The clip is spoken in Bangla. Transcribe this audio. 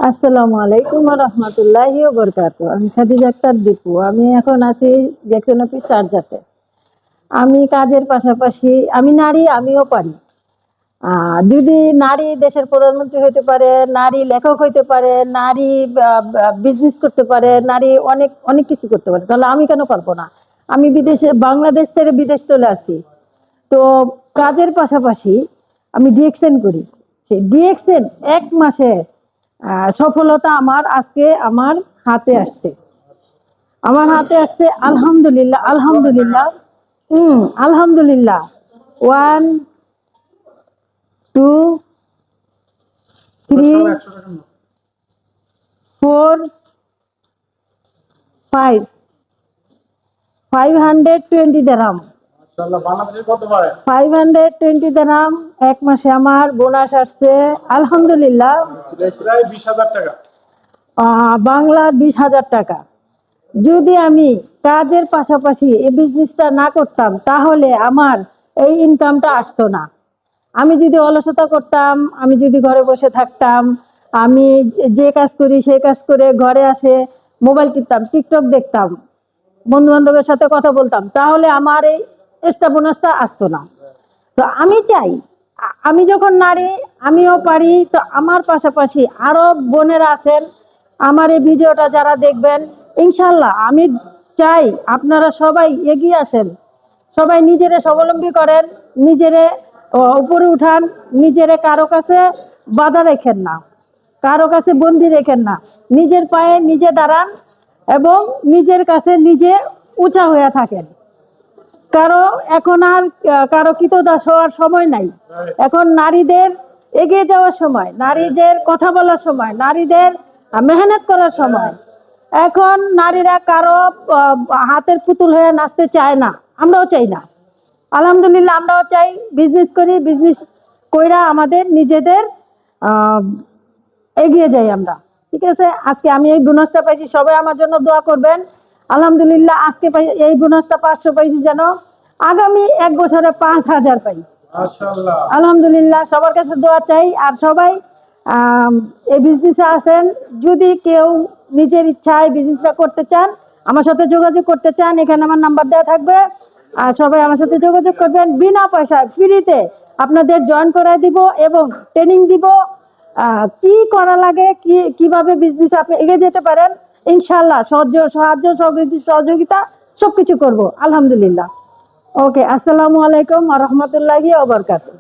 আসসালামু আলাইকুম ওয়া রাহমাতুল্লাহি ওয়া বারাকাতুহু। আমি খাদিজা আক্তার দীপু। আমি এখন আছি জ্যাকসন অফিস চার্জাতে। আমি কাজের পাশাপাশি আমি নারী, আমিও পারি। যদি নারী দেশের প্রধানমন্ত্রী হতে পারে, নারী লেখক হইতে পারে, নারী বিজনেস করতে পারে, নারী অনেক অনেক কিছু করতে পারে, তাহলে আমি কেন পারবো না? আমি বিদেশে, বাংলাদেশ থেকে বিদেশ চলে আসছি। তো কাজের পাশাপাশি আমি ডিএক্সএন করি। সেই ডিএক্সএন 1 মাসে সফলতা আমার আজকে আমার হাতে আসছে। আলহামদুলিল্লাহ, আলহামদুলিল্লাহ। আলহামদুলিল্লাহ। 1 2 3 4 5 520 দিরহাম। 520 দিরহাম 1 মাসে আমার বোনাস আসছে। আলহামদুলিল্লাহ। প্রায় 20,000 টাকা। বাংলা 20,000 টাকা। যদি আমি কাজের পাশাপাশি এই বিজনেসটা না করতাম তাহলে আমার এই ইনকামটা আসতো না। আমি যদি অলসতা করতাম, আমি যদি ঘরে বসে থাকতাম, আমি যে কাজ করি সেই কাজ করে ঘরে আসে মোবাইল টিপতাম, টিকটক দেখতাম, বন্ধু বান্ধবের সাথে কথা বলতাম, তাহলে আমার এই এক্সট্রা বোনাসটা আসতো না। তো আমি চাই, আমি যখন নারী, আমিও পারি। তো আমার পাশাপাশি আরো বোনেরা আছেন, আমার এই ভিডিওটা যারা দেখবেন, ইনশাল্লাহ আমি চাই আপনারা সবাই এগিয়ে আসেন, সবাই নিজেরে স্বাবলম্বী করেন, নিজেরে উপরে উঠান, নিজেরে কারো কাছে বাধা রেখেন না, কারো কাছে বন্দি রেখেন না, নিজের পায়ে নিজে দাঁড়ান এবং নিজের কাছে নিজে উঁচা হয়ে থাকেন। এখন আর কারো কৃতদাস হওয়ার সময় নাই। এখন নারীদের এগিয়ে যাওয়ার সময়, নারীদের কথা বলার সময়, নারীদের মেহনত করার সময়। এখন নারীরা কারো হাতের পুতুল হয়ে নাচতে চায় না, আমরাও চাই না। আলহামদুলিল্লাহ, আমরাও চাই বিজনেস করি, বিজনেস কইরা আমাদের নিজেদের এগিয়ে যাই আমরা। ঠিক আছে, আজকে আমি এই বোনাসটা পাইছি, সবাই আমার জন্য দোয়া করবেন। আলহামদুলিল্লাহ, আজকে এই বোনাসটা 500 পাইছি, যেন আগামী 1 বছরে 5,000 পাই। আলহামদুলিল্লাহ, সবার কাছে দোয়া চাই। আর সবাই এই বিজনেসে আছেন, যদি কেউ নিজের ইচ্ছায় বিজনেসটা করতে চান, আমার সাথে যোগাযোগ করতে চান, এখানে আমার নাম্বার দেওয়া থাকবে। আর সবাই আমার সাথে যোগাযোগ করবেন, বিনা পয়সায় ফ্রিতে আপনাদের জয়েন করায় দিব এবং ট্রেনিং দিব, কি করা লাগে, কিভাবে বিজনেস আপনি এগিয়ে যেতে পারেন। ইনশাল্লাহ সাহায্য সহযোগিতা সবকিছু করব। আলহামদুলিল্লাহ। ওকে, আসসালামু আলাইকুম ওয়া রাহমাতুল্লাহি ওয়া বারাকাতুহু।